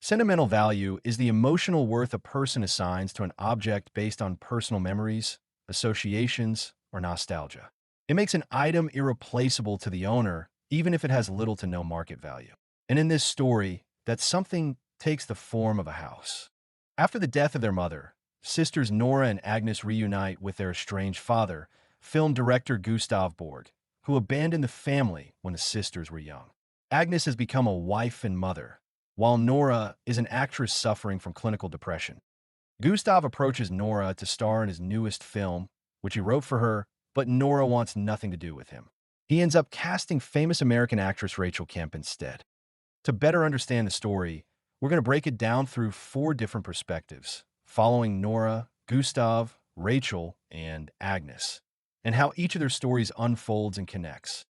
Sentimental value is the emotional worth a person assigns to an object based on personal memories, associations, or nostalgia. It makes an item irreplaceable to the owner, even if it has little to no market value. And in this story, that something takes the form of a house. After the death of their mother, sisters Nora and Agnes reunite with their estranged father, film director Gustav, who abandoned the family when the sisters were young. Agnes has become a wife and mother, while Nora is an actress suffering from clinical depression. Gustav approaches Nora to star in his newest film, which he wrote for her, but Nora wants nothing to do with him. He ends up casting famous American actress Rachel Kemp instead. To better understand the story, we're going to break it down through four different perspectives, following Nora, Gustav, Rachel, and Agnes, and how each of their stories unfolds and connects.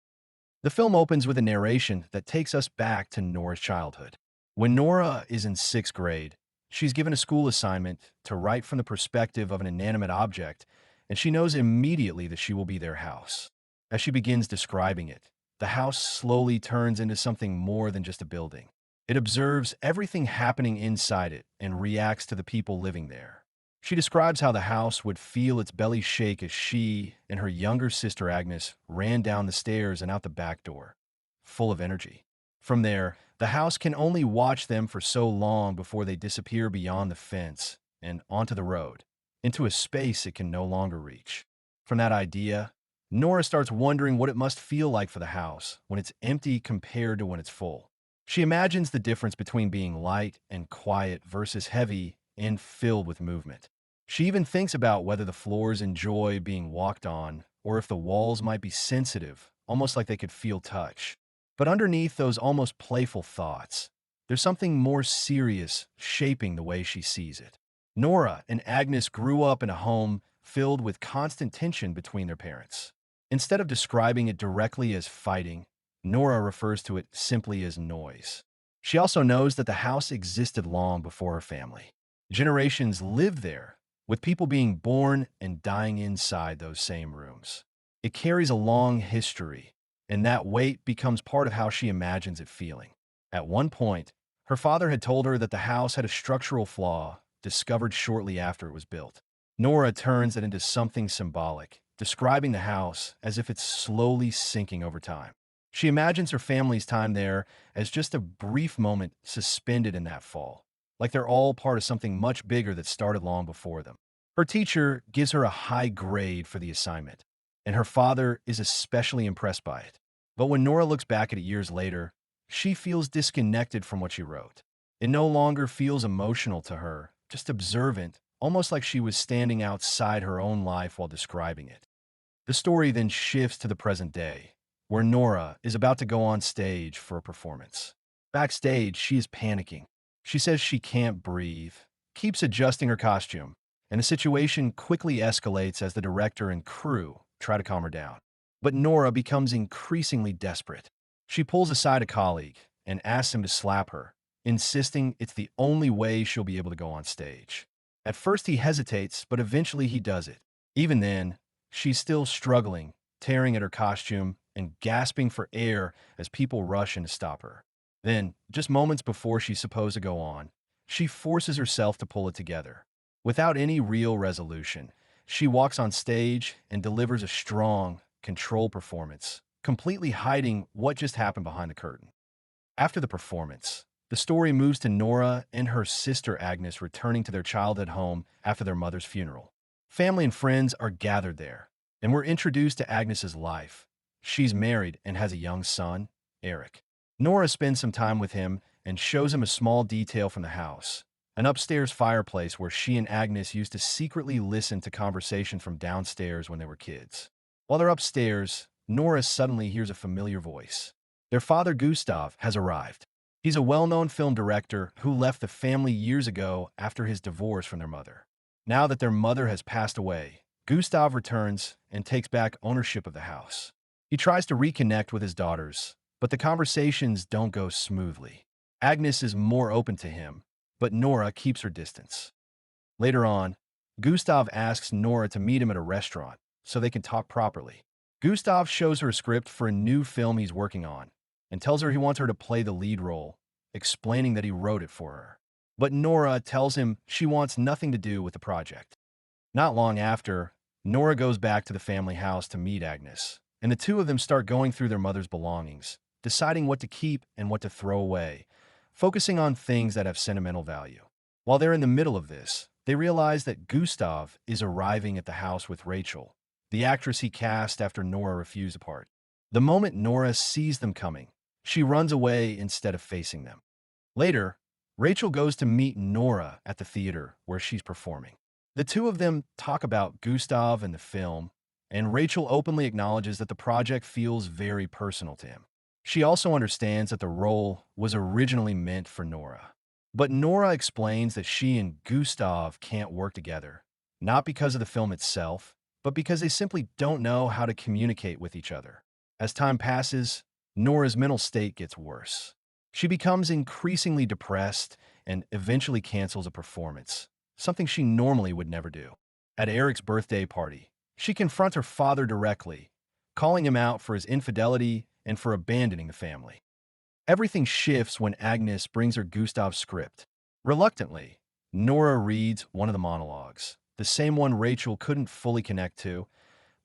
The film opens with a narration that takes us back to Nora's childhood. When Nora is in sixth grade, she's given a school assignment to write from the perspective of an inanimate object, and she knows immediately that she will be their house. As she begins describing it, the house slowly turns into something more than just a building. It observes everything happening inside it and reacts to the people living there. She describes how the house would feel its belly shake as she and her younger sister Agnes ran down the stairs and out the back door, full of energy. From there, the house can only watch them for so long before they disappear beyond the fence and onto the road, into a space it can no longer reach. From that idea, Nora starts wondering what it must feel like for the house when it's empty compared to when it's full. She imagines the difference between being light and quiet versus heavy and filled with movement. She even thinks about whether the floors enjoy being walked on or if the walls might be sensitive, almost like they could feel touch. But underneath those almost playful thoughts, there's something more serious shaping the way she sees it. Nora and Agnes grew up in a home filled with constant tension between their parents. Instead of describing it directly as fighting, Nora refers to it simply as noise. She also knows that the house existed long before her family. Generations lived there, with people being born and dying inside those same rooms. It carries a long history, and that weight becomes part of how she imagines it feeling. At one point, her father had told her that the house had a structural flaw discovered shortly after it was built. Nora turns it into something symbolic, describing the house as if it's slowly sinking over time. She imagines her family's time there as just a brief moment suspended in that fall, like they're all part of something much bigger that started long before them. Her teacher gives her a high grade for the assignment, and her father is especially impressed by it. But when Nora looks back at it years later, she feels disconnected from what she wrote. It no longer feels emotional to her, just observant, almost like she was standing outside her own life while describing it. The story then shifts to the present day, where Nora is about to go on stage for a performance. Backstage, she is panicking. She says she can't breathe, keeps adjusting her costume, and the situation quickly escalates as the director and crew try to calm her down. But Nora becomes increasingly desperate. She pulls aside a colleague and asks him to slap her, insisting it's the only way she'll be able to go on stage. At first he hesitates, but eventually he does it. Even then, she's still struggling, tearing at her costume and gasping for air as people rush in to stop her. Then, just moments before she's supposed to go on, she forces herself to pull it together. Without any real resolution, she walks on stage and delivers a strong, controlled performance, completely hiding what just happened behind the curtain. After the performance, the story moves to Nora and her sister Agnes returning to their childhood home after their mother's funeral. Family and friends are gathered there, and we're introduced to Agnes's life. She's married and has a young son, Eric. Nora spends some time with him and shows him a small detail from the house, an upstairs fireplace where she and Agnes used to secretly listen to conversations from downstairs when they were kids. While they're upstairs, Nora suddenly hears a familiar voice. Their father, Gustav, has arrived. He's a well-known film director who left the family years ago after his divorce from their mother. Now that their mother has passed away, Gustav returns and takes back ownership of the house. He tries to reconnect with his daughters, but the conversations don't go smoothly. Agnes is more open to him, but Nora keeps her distance. Later on, Gustav asks Nora to meet him at a restaurant so they can talk properly. Gustav shows her a script for a new film he's working on and tells her he wants her to play the lead role, explaining that he wrote it for her. But Nora tells him she wants nothing to do with the project. Not long after, Nora goes back to the family house to meet Agnes, and the two of them start going through their mother's belongings, deciding what to keep and what to throw away, focusing on things that have sentimental value. While they're in the middle of this, they realize that Gustav is arriving at the house with Rachel, the actress he cast after Nora refused a part. The moment Nora sees them coming, she runs away instead of facing them. Later, Rachel goes to meet Nora at the theater where she's performing. The two of them talk about Gustav and the film, and Rachel openly acknowledges that the project feels very personal to him. She also understands that the role was originally meant for Nora. But Nora explains that she and Gustav can't work together, not because of the film itself, but because they simply don't know how to communicate with each other. As time passes, Nora's mental state gets worse. She becomes increasingly depressed and eventually cancels a performance, something she normally would never do. At Eric's birthday party, she confronts her father directly, calling him out for his infidelity and for abandoning the family. Everything shifts when Agnes brings her Gustav's script. Reluctantly, Nora reads one of the monologues, the same one Rachel couldn't fully connect to,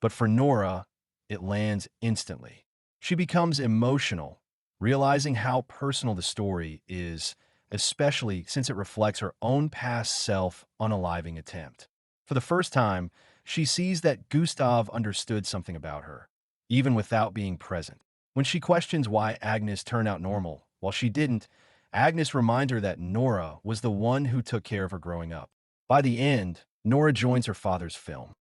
but for Nora, it lands instantly. She becomes emotional, realizing how personal the story is, especially since it reflects her own past self-unaliving attempt. For the first time, she sees that Gustav understood something about her, even without being present. When she questions why Agnes turned out normal, while she didn't, Agnes reminds her that Nora was the one who took care of her growing up. By the end, Nora joins her father's film.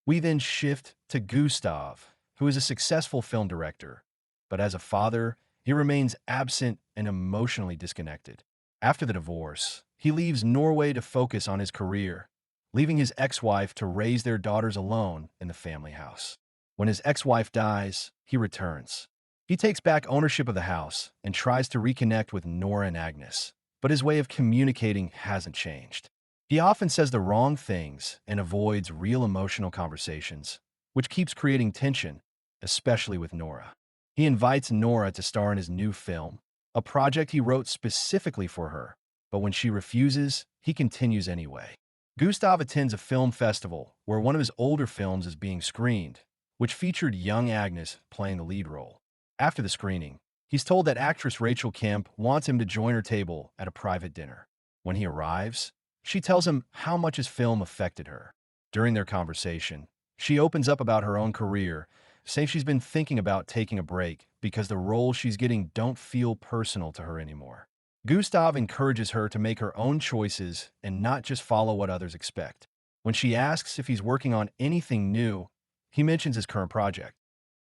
We then shift to Gustav, who is a successful film director, but as a father, he remains absent and emotionally disconnected. After the divorce, he leaves Norway to focus on his career, leaving his ex-wife to raise their daughters alone in the family house. When his ex-wife dies, he returns. He takes back ownership of the house and tries to reconnect with Nora and Agnes, but his way of communicating hasn't changed. He often says the wrong things and avoids real emotional conversations, which keeps creating tension, especially with Nora. He invites Nora to star in his new film, a project he wrote specifically for her, but when she refuses, he continues anyway. Gustav attends a film festival where one of his older films is being screened, which featured young Agnes playing the lead role. After the screening, he's told that actress Rachel Kemp wants him to join her table at a private dinner. When he arrives, she tells him how much his film affected her. During their conversation, she opens up about her own career, saying she's been thinking about taking a break because the roles she's getting don't feel personal to her anymore. Gustav encourages her to make her own choices and not just follow what others expect. When she asks if he's working on anything new, he mentions his current project.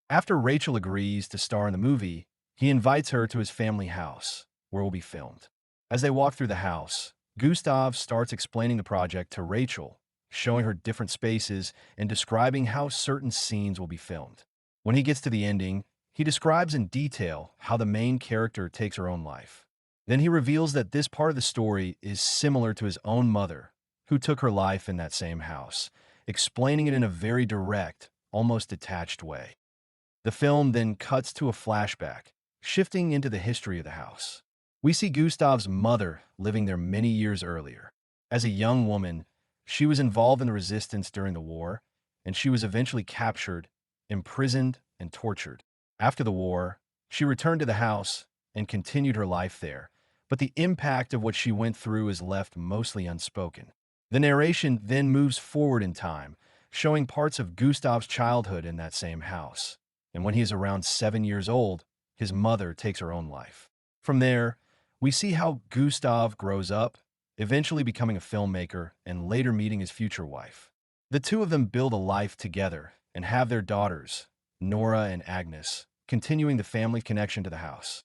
After Rachel agrees to star in the movie, he invites her to his family house, where it will be filmed. As they walk through the house, Gustav starts explaining the project to Rachel, showing her different spaces and describing how certain scenes will be filmed. When he gets to the ending, he describes in detail how the main character takes her own life. Then he reveals that this part of the story is similar to his own mother, who took her life in that same house, explaining it in a very direct, almost detached way. The film then cuts to a flashback, shifting into the history of the house. We see Gustav's mother living there many years earlier. As a young woman, she was involved in the resistance during the war, and she was eventually captured, imprisoned, and tortured. After the war, she returned to the house and continued her life there, but the impact of what she went through is left mostly unspoken. The narration then moves forward in time, showing parts of Gustav's childhood in that same house. And when he is around 7 years old, his mother takes her own life. From there, we see how Gustav grows up, eventually becoming a filmmaker and later meeting his future wife. The two of them build a life together and have their daughters, Nora and Agnes, continuing the family connection to the house.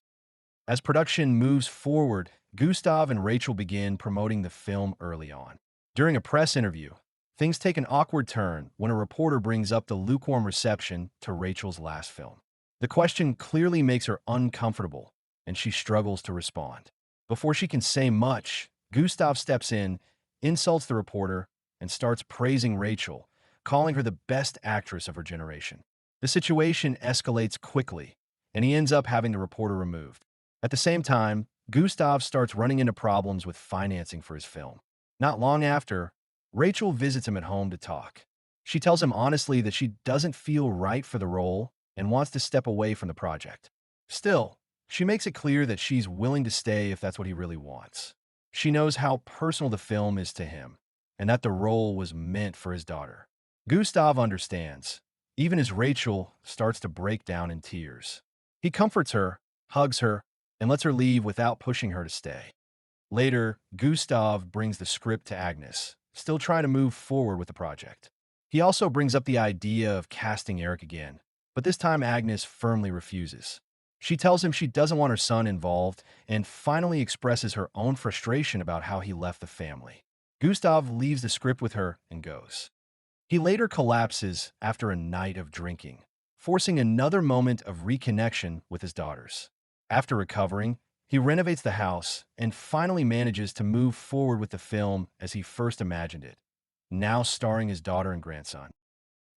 As production moves forward, Gustav and Rachel begin promoting the film early on. During a press interview, things take an awkward turn when a reporter brings up the lukewarm reception to Rachel's last film. The question clearly makes her uncomfortable, and she struggles to respond. Before she can say much, Gustav steps in, insults the reporter, and starts praising Rachel, calling her the best actress of her generation. The situation escalates quickly, and he ends up having the reporter removed. At the same time, Gustav starts running into problems with financing for his film. Not long after, Rachel visits him at home to talk. She tells him honestly that she doesn't feel right for the role and wants to step away from the project. Still, she makes it clear that she's willing to stay if that's what he really wants. She knows how personal the film is to him and that the role was meant for his daughter. Gustav understands, even as Rachel starts to break down in tears. He comforts her, hugs her, and lets her leave without pushing her to stay. Later, Gustav brings the script to Agnes, still trying to move forward with the project. He also brings up the idea of casting Eric again, but this time Agnes firmly refuses. She tells him she doesn't want her son involved and finally expresses her own frustration about how he left the family. Gustav leaves the script with her and goes. He later collapses after a night of drinking, forcing another moment of reconnection with his daughters. After recovering, he renovates the house and finally manages to move forward with the film as he first imagined it, now starring his daughter and grandson.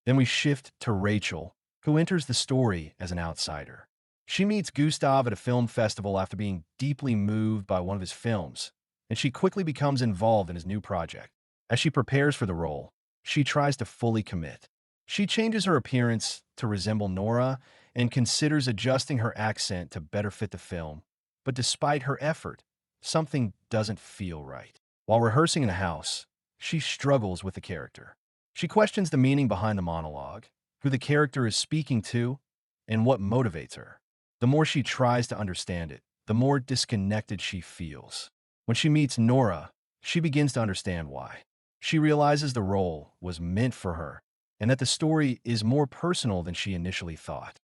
Then we shift to Rachel, who enters the story as an outsider. She meets Gustav at a film festival after being deeply moved by one of his films, and she quickly becomes involved in his new project. As she prepares for the role, she tries to fully commit. She changes her appearance to resemble Nora and considers adjusting her accent to better fit the film. But despite her effort, something doesn't feel right. While rehearsing in a house, she struggles with the character. She questions the meaning behind the monologue, who the character is speaking to, and what motivates her. The more she tries to understand it, the more disconnected she feels. When she meets Nora, she begins to understand why. She realizes the role was meant for her, and that the story is more personal than she initially thought.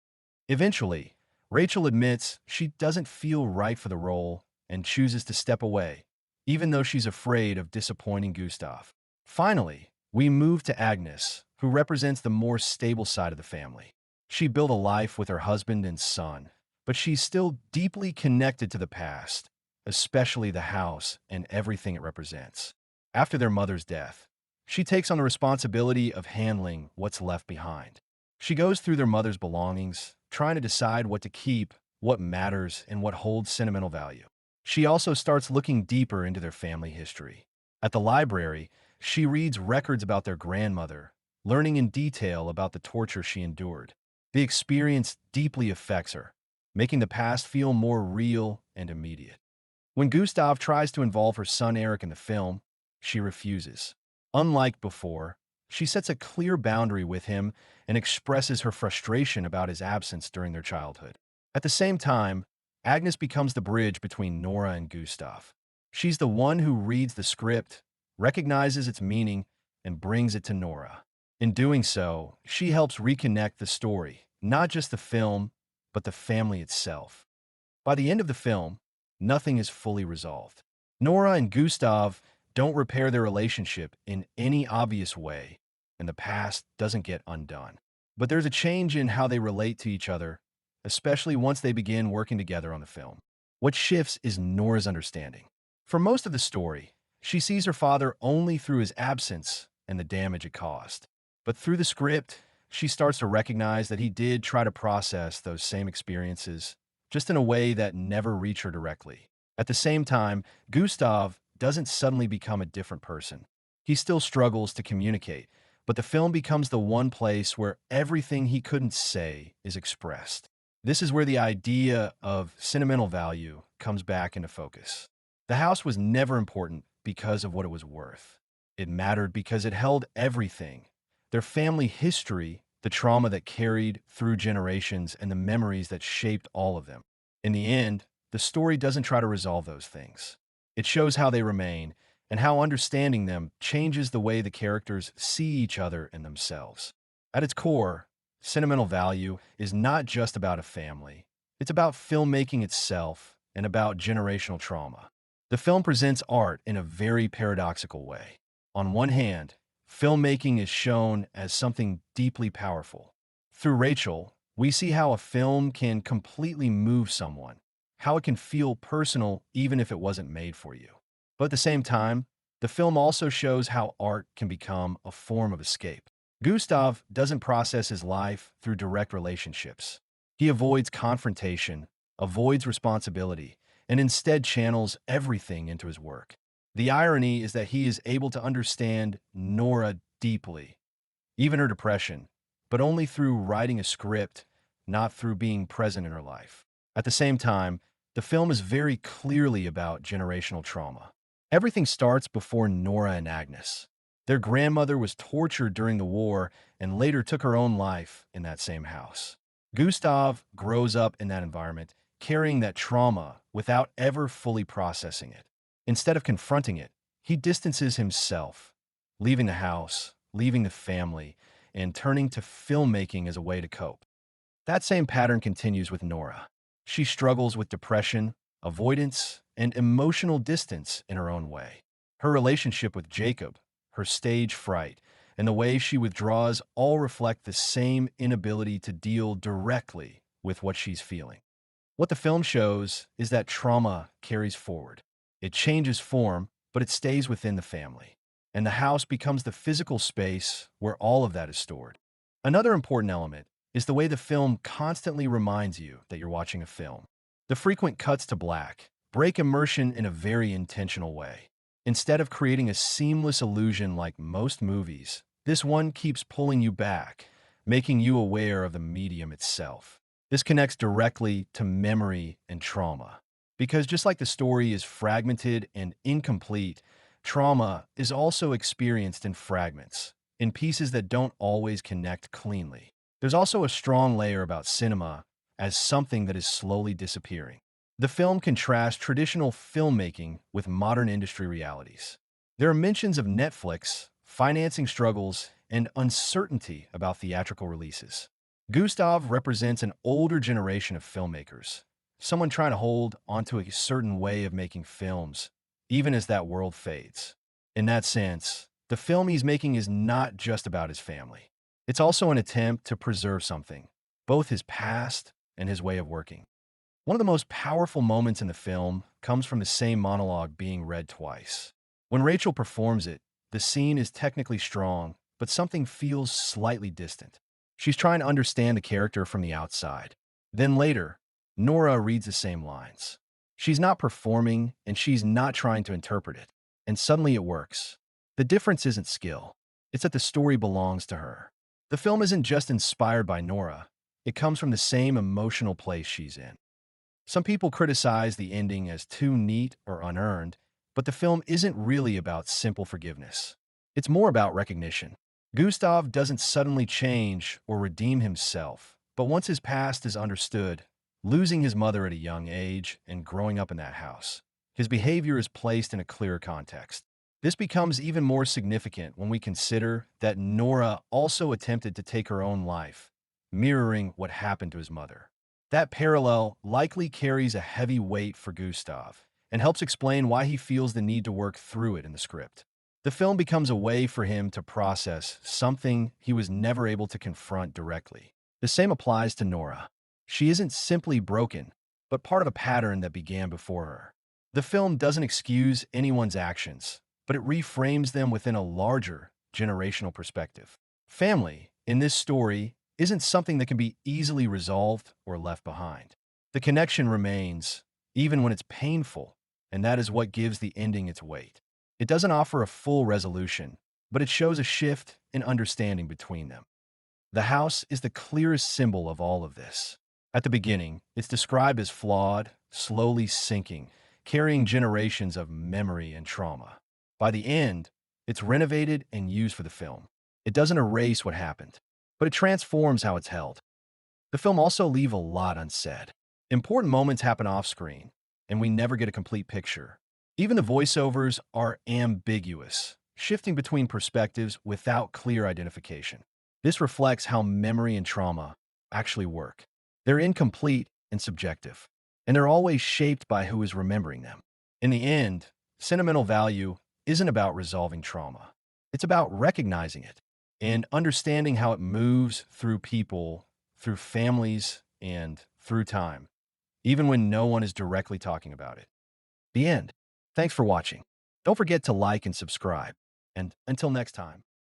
Eventually, Rachel admits she doesn't feel right for the role and chooses to step away, even though she's afraid of disappointing Gustav. Finally, we move to Agnes, who represents the more stable side of the family. She built a life with her husband and son, but she's still deeply connected to the past, especially the house and everything it represents. After their mother's death, she takes on the responsibility of handling what's left behind. She goes through their mother's belongings, trying to decide what to keep, what matters, and what holds sentimental value. She also starts looking deeper into their family history. At the library, she reads records about their grandmother, learning in detail about the torture she endured. The experience deeply affects her, making the past feel more real and immediate. When Gustav tries to involve her son Eric in the film, she refuses. Unlike before, she sets a clear boundary with him and expresses her frustration about his absence during their childhood. At the same time, Agnes becomes the bridge between Nora and Gustav. She's the one who reads the script, recognizes its meaning, and brings it to Nora. In doing so, she helps reconnect the story, not just the film, but the family itself. By the end of the film, nothing is fully resolved. Nora and Gustav don't repair their relationship in any obvious way, and the past doesn't get undone. But there's a change in how they relate to each other, especially once they begin working together on the film. What shifts is Nora's understanding. For most of the story, she sees her father only through his absence and the damage it caused. But through the script, she starts to recognize that he did try to process those same experiences, just in a way that never reached her directly. At the same time, Gustav doesn't suddenly become a different person. He still struggles to communicate, but the film becomes the one place where everything he couldn't say is expressed. This is where the idea of sentimental value comes back into focus. The house was never important because of what it was worth. It mattered because it held everything: their family history, the trauma that carried through generations, and the memories that shaped all of them. In the end, the story doesn't try to resolve those things. It shows how they remain and how understanding them changes the way the characters see each other and themselves. At its core, sentimental value is not just about a family. It's about filmmaking itself and about generational trauma. The film presents art in a very paradoxical way. On one hand, filmmaking is shown as something deeply powerful. Through Rachel, we see how a film can completely move someone, how it can feel personal even if it wasn't made for you. But at the same time, the film also shows how art can become a form of escape. Gustav doesn't process his life through direct relationships. He avoids confrontation, avoids responsibility, and instead channels everything into his work. The irony is that he is able to understand Nora deeply, even her depression, but only through writing a script, not through being present in her life. At the same time, the film is very clearly about generational trauma. Everything starts before Nora and Agnes. Their grandmother was tortured during the war and later took her own life in that same house. Gustav grows up in that environment, carrying that trauma without ever fully processing it. Instead of confronting it, he distances himself, leaving the house, leaving the family, and turning to filmmaking as a way to cope. That same pattern continues with Nora. She struggles with depression, avoidance, and emotional distance in her own way. Her relationship with Jacob, her stage fright, and the way she withdraws all reflect the same inability to deal directly with what she's feeling. What the film shows is that trauma carries forward. It changes form, but it stays within the family. And the house becomes the physical space where all of that is stored. Another important element is the way the film constantly reminds you that you're watching a film. The frequent cuts to black break immersion in a very intentional way. Instead of creating a seamless illusion like most movies, this one keeps pulling you back, making you aware of the medium itself. This connects directly to memory and trauma. Because just like the story is fragmented and incomplete, trauma is also experienced in fragments, in pieces that don't always connect cleanly. There's also a strong layer about cinema as something that is slowly disappearing. The film contrasts traditional filmmaking with modern industry realities. There are mentions of Netflix, financing struggles, and uncertainty about theatrical releases. Gustav represents an older generation of filmmakers, someone trying to hold onto a certain way of making films, even as that world fades. In that sense, the film he's making is not just about his family. It's also an attempt to preserve something, both his past and his way of working. One of the most powerful moments in the film comes from the same monologue being read twice. When Rachel performs it, the scene is technically strong, but something feels slightly distant. She's trying to understand the character from the outside. Then later, Nora reads the same lines. She's not performing, and she's not trying to interpret it. And suddenly it works. The difference isn't skill. It's that the story belongs to her. The film isn't just inspired by Nora. It comes from the same emotional place she's in. Some people criticize the ending as too neat or unearned, but the film isn't really about simple forgiveness. It's more about recognition. Gustav doesn't suddenly change or redeem himself, but once his past is understood, losing his mother at a young age and growing up in that house, his behavior is placed in a clearer context. This becomes even more significant when we consider that Nora also attempted to take her own life, mirroring what happened to his mother. That parallel likely carries a heavy weight for Gustav and helps explain why he feels the need to work through it in the script. The film becomes a way for him to process something he was never able to confront directly. The same applies to Nora. She isn't simply broken, but part of a pattern that began before her. The film doesn't excuse anyone's actions, but it reframes them within a larger generational perspective. Family, in this story, isn't something that can be easily resolved or left behind. The connection remains, even when it's painful, and that is what gives the ending its weight. It doesn't offer a full resolution, but it shows a shift in understanding between them. The house is the clearest symbol of all of this. At the beginning, it's described as flawed, slowly sinking, carrying generations of memory and trauma. By the end, it's renovated and used for the film. It doesn't erase what happened, but it transforms how it's held. The film also leaves a lot unsaid. Important moments happen off-screen, and we never get a complete picture. Even the voiceovers are ambiguous, shifting between perspectives without clear identification. This reflects how memory and trauma actually work. They're incomplete and subjective, and they're always shaped by who is remembering them. In the end, sentimental value isn't about resolving trauma. It's about recognizing it and understanding how it moves through people, through families, and through time, even when no one is directly talking about it. The end. Thanks for watching. Don't forget to like and subscribe. And until next time.